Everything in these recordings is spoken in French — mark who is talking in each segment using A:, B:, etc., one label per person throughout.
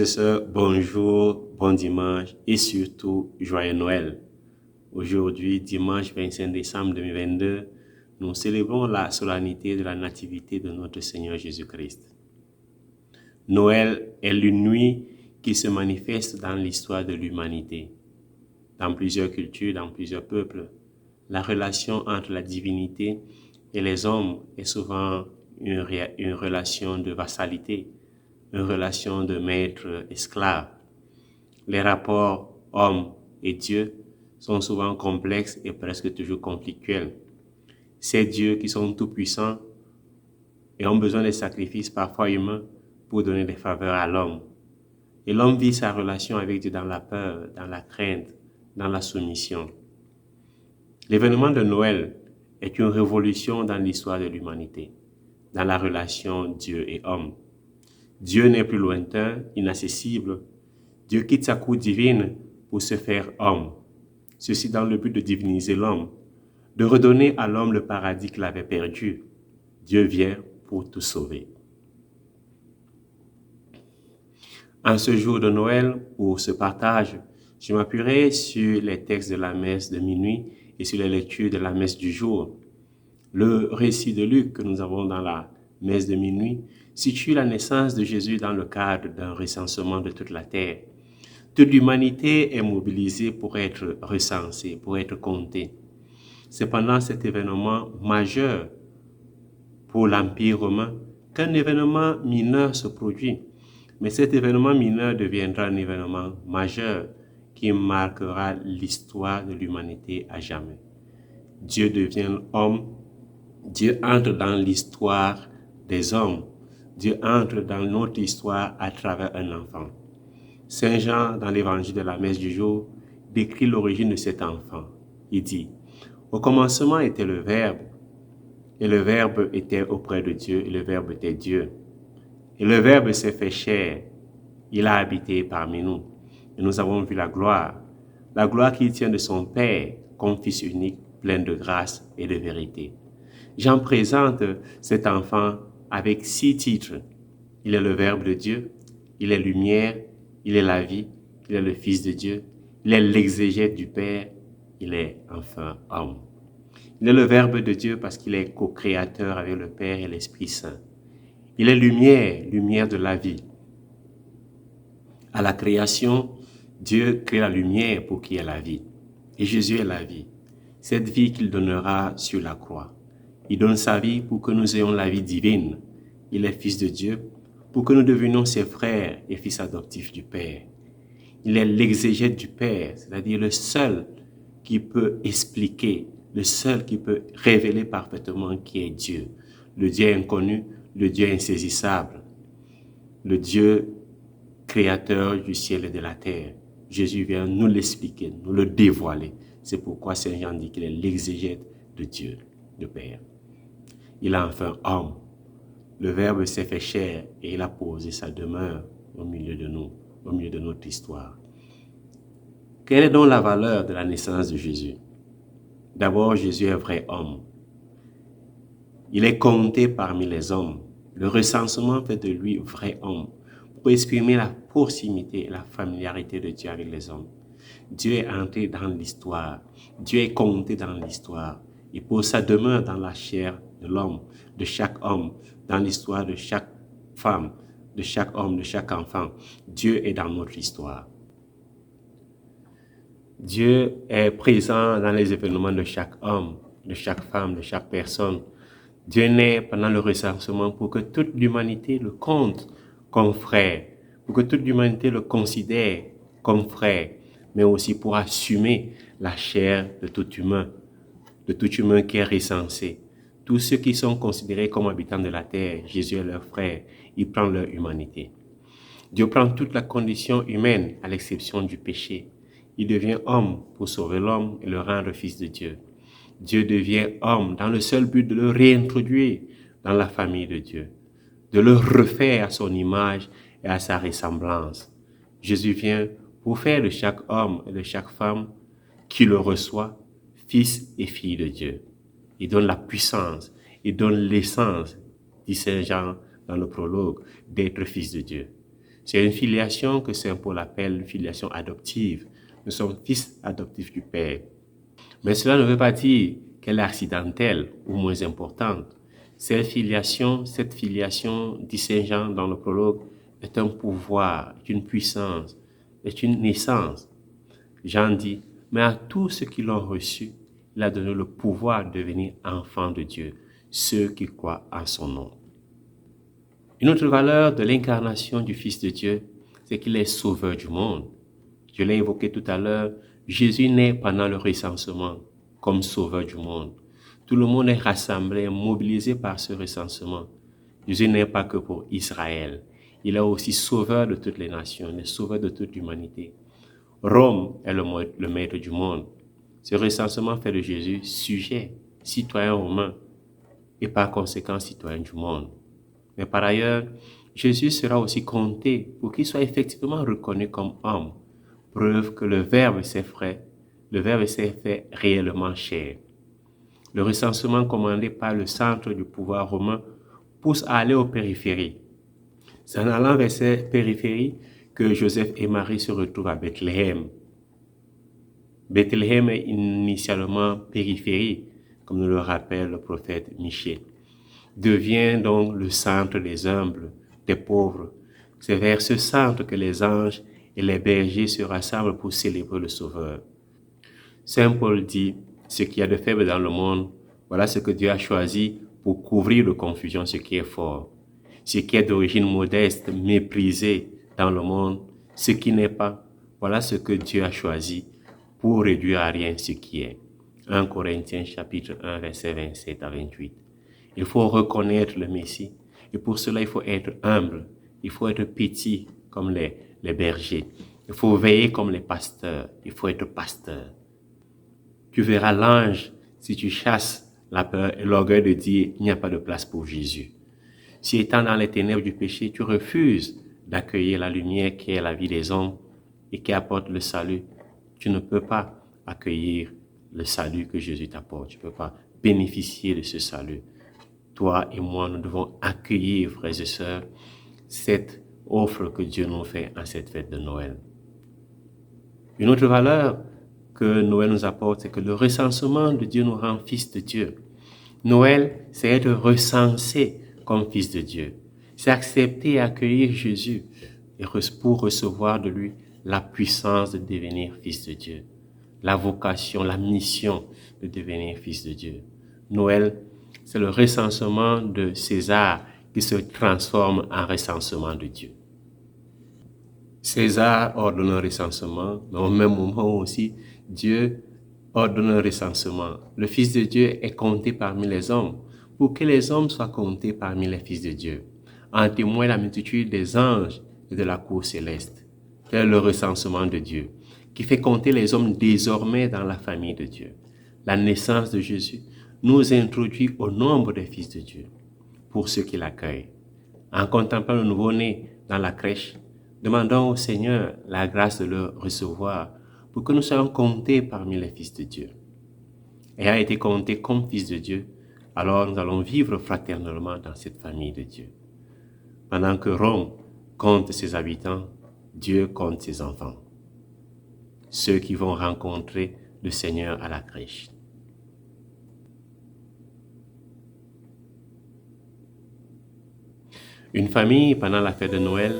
A: et sœurs, bonjour, bon dimanche et surtout joyeux Noël. Aujourd'hui, dimanche 25 décembre 2022, nous célébrons la solennité de la nativité de notre Seigneur Jésus-Christ. Noël est une nuit qui se manifeste dans l'histoire de l'humanité. Dans plusieurs cultures, dans plusieurs peuples, la relation entre la divinité et les hommes est souvent une relation de vassalité, une relation de maître-esclave. Les rapports homme et Dieu sont souvent complexes et presque toujours conflictuels. Ces dieux qui sont tout-puissants et ont besoin des sacrifices parfois humains pour donner des faveurs à l'homme. Et l'homme vit sa relation avec Dieu dans la peur, dans la crainte, dans la soumission. L'événement de Noël est une révolution dans l'histoire de l'humanité, dans la relation Dieu et homme. Dieu n'est plus lointain, inaccessible. Dieu quitte sa cour divine pour se faire homme. Ceci dans le but de diviniser l'homme, de redonner à l'homme le paradis qu'il avait perdu. Dieu vient pour tout sauver. En ce jour de Noël, pour ce partage, je m'appuierai sur les textes de la messe de minuit et sur les lectures de la messe du jour. Le récit de Luc que nous avons dans la messe de minuit situe la naissance de Jésus dans le cadre d'un recensement de toute la terre. Toute l'humanité est mobilisée pour être recensée, pour être comptée. C'est pendant cet événement majeur pour l'Empire romain qu'un événement mineur se produit. Mais cet événement mineur deviendra un événement majeur qui marquera l'histoire de l'humanité à jamais. Dieu devient homme, Dieu entre dans l'histoire des hommes, Dieu entre dans notre histoire à travers un enfant. Saint Jean, dans l'évangile de la messe du jour, décrit l'origine de cet enfant. Il dit, « Au commencement était le Verbe, et le Verbe était auprès de Dieu, et le Verbe était Dieu. Et le Verbe s'est fait chair, il a habité parmi nous, et nous avons vu la gloire qu'il tient de son Père, comme Fils unique, plein de grâce et de vérité. » Jean présente cet enfant avec 6 titres. Il est le Verbe de Dieu, il est lumière, il est la vie, il est le Fils de Dieu, il est l'exégète du Père, il est enfin homme. Il est le Verbe de Dieu parce qu'il est co-créateur avec le Père et l'Esprit Saint. Il est lumière, lumière de la vie. À la création, Dieu crée la lumière pour qu'il y ait la vie. Et Jésus est la vie. Cette vie qu'il donnera sur la croix. Il donne sa vie pour que nous ayons la vie divine. Il est Fils de Dieu pour que nous devenions ses frères et fils adoptifs du Père. Il est l'exégète du Père, c'est-à-dire le seul qui peut expliquer, le seul qui peut révéler parfaitement qui est Dieu. Le Dieu inconnu, le Dieu insaisissable, le Dieu créateur du ciel et de la terre. Jésus vient nous l'expliquer, nous le dévoiler. C'est pourquoi Saint Jean dit qu'il est l'exégète de Dieu, le Père. Il est enfin homme. Le Verbe s'est fait chair et il a posé sa demeure au milieu de nous, au milieu de notre histoire. Quelle est donc la valeur de la naissance de Jésus? D'abord, Jésus est vrai homme. Il est compté parmi les hommes. Le recensement fait de lui vrai homme pour exprimer la proximité et la familiarité de Dieu avec les hommes. Dieu est entré dans l'histoire. Dieu est compté dans l'histoire. Il pose sa demeure dans la chair de l'homme, de chaque homme, dans l'histoire de chaque femme, de chaque homme, de chaque enfant. Dieu est dans notre histoire. Dieu est présent dans les événements de chaque homme, de chaque femme, de chaque personne. Dieu naît pendant le recensement pour que toute l'humanité le compte comme frère, pour que toute l'humanité le considère comme frère, mais aussi pour assumer la chair de tout humain qui est recensé. Tous ceux qui sont considérés comme habitants de la terre, Jésus est leur frère, il prend leur humanité. Dieu prend toute la condition humaine à l'exception du péché. Il devient homme pour sauver l'homme et le rendre fils de Dieu. Dieu devient homme dans le seul but de le réintroduire dans la famille de Dieu, de le refaire à son image et à sa ressemblance. Jésus vient pour faire de chaque homme et de chaque femme qui le reçoit, fils et fille de Dieu. Il donne la puissance, il donne l'essence, dit Saint Jean dans le prologue, d'être fils de Dieu. C'est une filiation que saint Paul appelle filiation adoptive. Nous sommes fils adoptifs du Père. Mais cela ne veut pas dire qu'elle est accidentelle ou moins importante. Cette filiation, dit Saint Jean dans le prologue, est un pouvoir, est une puissance, est une naissance. Jean dit, mais à tous ceux qui l'ont reçu, il a donné le pouvoir de devenir enfants de Dieu, ceux qui croient en son nom. Une autre valeur de l'incarnation du Fils de Dieu, c'est qu'il est sauveur du monde. Je l'ai évoqué tout à l'heure, Jésus naît pendant le recensement comme sauveur du monde. Tout le monde est rassemblé, mobilisé par ce recensement. Jésus n'est pas que pour Israël. Il est aussi sauveur de toutes les nations, il est sauveur de toute l'humanité. Rome est le maître du monde. Ce recensement fait de Jésus sujet, citoyen romain et par conséquent citoyen du monde. Mais par ailleurs, Jésus sera aussi compté pour qu'il soit effectivement reconnu comme homme, preuve que le Verbe s'est fait réellement chair. Le recensement commandé par le centre du pouvoir romain pousse à aller aux périphéries. C'est en allant vers ces périphéries que Joseph et Marie se retrouvent à Bethléem. Bethléem est initialement périphérie, comme nous le rappelle le prophète Michée. Devient donc le centre des humbles, des pauvres. C'est vers ce centre que les anges et les bergers se rassemblent pour célébrer le Sauveur. Saint Paul dit, ce qu'il y a de faible dans le monde, voilà ce que Dieu a choisi pour couvrir de confusion ce qui est fort. Ce qui est d'origine modeste, méprisé dans le monde, ce qui n'est pas, voilà ce que Dieu a choisi pour réduire à rien ce qui est. 1 Corinthiens chapitre 1, versets 27 à 28. Il faut reconnaître le Messie et pour cela il faut être humble, il faut être petit comme les bergers, il faut veiller comme les pasteurs, il faut être pasteur. Tu verras l'ange si tu chasses la peur et l'orgueil de dire il n'y a pas de place pour Jésus. Si étant dans les ténèbres du péché, tu refuses d'accueillir la lumière qui est la vie des hommes et qui apporte le salut, tu ne peux pas accueillir le salut que Jésus t'apporte. Tu ne peux pas bénéficier de ce salut. Toi et moi, nous devons accueillir, frères et sœurs, cette offre que Dieu nous fait en cette fête de Noël. Une autre valeur que Noël nous apporte, c'est que le recensement de Dieu nous rend fils de Dieu. Noël, c'est être recensé comme fils de Dieu. C'est accepter et accueillir Jésus et pour recevoir de lui la puissance de devenir fils de Dieu, la vocation, la mission de devenir fils de Dieu. Noël, c'est le recensement de César qui se transforme en recensement de Dieu. César ordonne un recensement, mais au même moment aussi, Dieu ordonne un recensement. Le Fils de Dieu est compté parmi les hommes, pour que les hommes soient comptés parmi les fils de Dieu. En témoigne la multitude des anges et de la cour céleste. C'est le recensement de Dieu, qui fait compter les hommes désormais dans la famille de Dieu. La naissance de Jésus nous introduit au nombre des fils de Dieu, pour ceux qui l'accueillent. En contemplant le nouveau-né dans la crèche, demandons au Seigneur la grâce de le recevoir pour que nous soyons comptés parmi les fils de Dieu. Ayant été comptés comme fils de Dieu, alors nous allons vivre fraternellement dans cette famille de Dieu. Pendant que Rome compte ses habitants, Dieu compte ses enfants, ceux qui vont rencontrer le Seigneur à la crèche. Une famille, pendant la fête de Noël,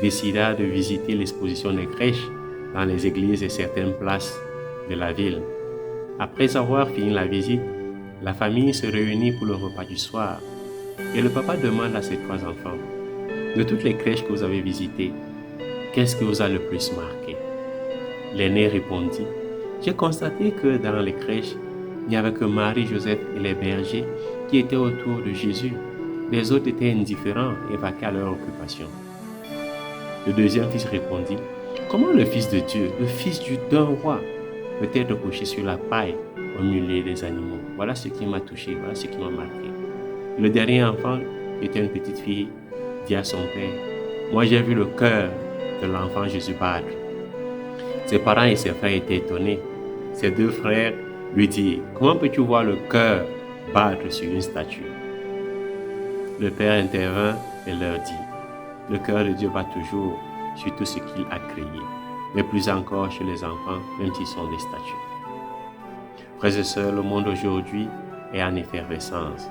A: décida de visiter l'exposition des crèches dans les églises et certaines places de la ville. Après avoir fini la visite, la famille se réunit pour le repas du soir et le papa demande à ses trois enfants, de toutes les crèches que vous avez visitées, qu'est-ce qui vous a le plus marqué? L'aîné répondit, j'ai constaté que dans les crèches, il n'y avait que Marie, Joseph et les bergers qui étaient autour de Jésus. Les autres étaient indifférents et vaquaient à leur occupation. Le deuxième fils répondit, comment le Fils de Dieu, le fils d'un roi, peut être couché sur la paille au milieu des animaux? Voilà ce qui m'a touché, voilà ce qui m'a marqué. Le dernier enfant, qui était une petite fille, dit à son père, moi j'ai vu le cœur de l'enfant Jésus battre. Ses parents et ses frères étaient étonnés. Ses deux frères lui disent, comment peux-tu voir le cœur battre sur une statue? Le père intervint et leur dit, Le cœur de Dieu bat toujours sur tout ce qu'il a créé, mais plus encore chez les enfants, même s'ils sont des statues. Frères et sœurs, le monde aujourd'hui est en effervescence,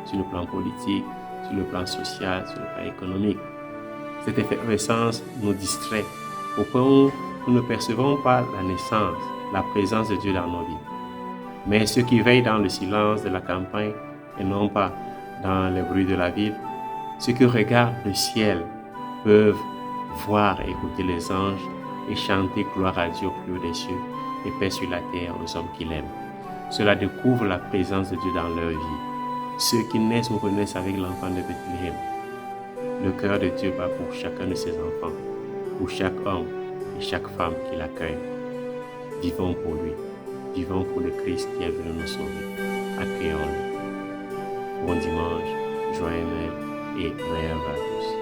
A: sur le plan politique, sur le plan social, sur le plan économique. Cette effervescence nous distrait au point où nous ne percevons pas la naissance, la présence de Dieu dans nos vies. Mais ceux qui veillent dans le silence de la campagne et non pas dans les bruits de la ville, ceux qui regardent le ciel peuvent voir et écouter les anges et chanter gloire à Dieu au plus haut des cieux et paix sur la terre aux hommes qu'il aime. Cela découvre la présence de Dieu dans leur vie. Ceux qui naissent ou renaissent avec l'enfant de Bethléem. Le cœur de Dieu bat pour chacun de ses enfants, pour chaque homme et chaque femme qui l'accueille. Vivons pour lui. Vivons pour le Christ qui est venu nous sauver. Accueillons-le. Bon dimanche, joyeux Noël et meilleurs vœux à tous.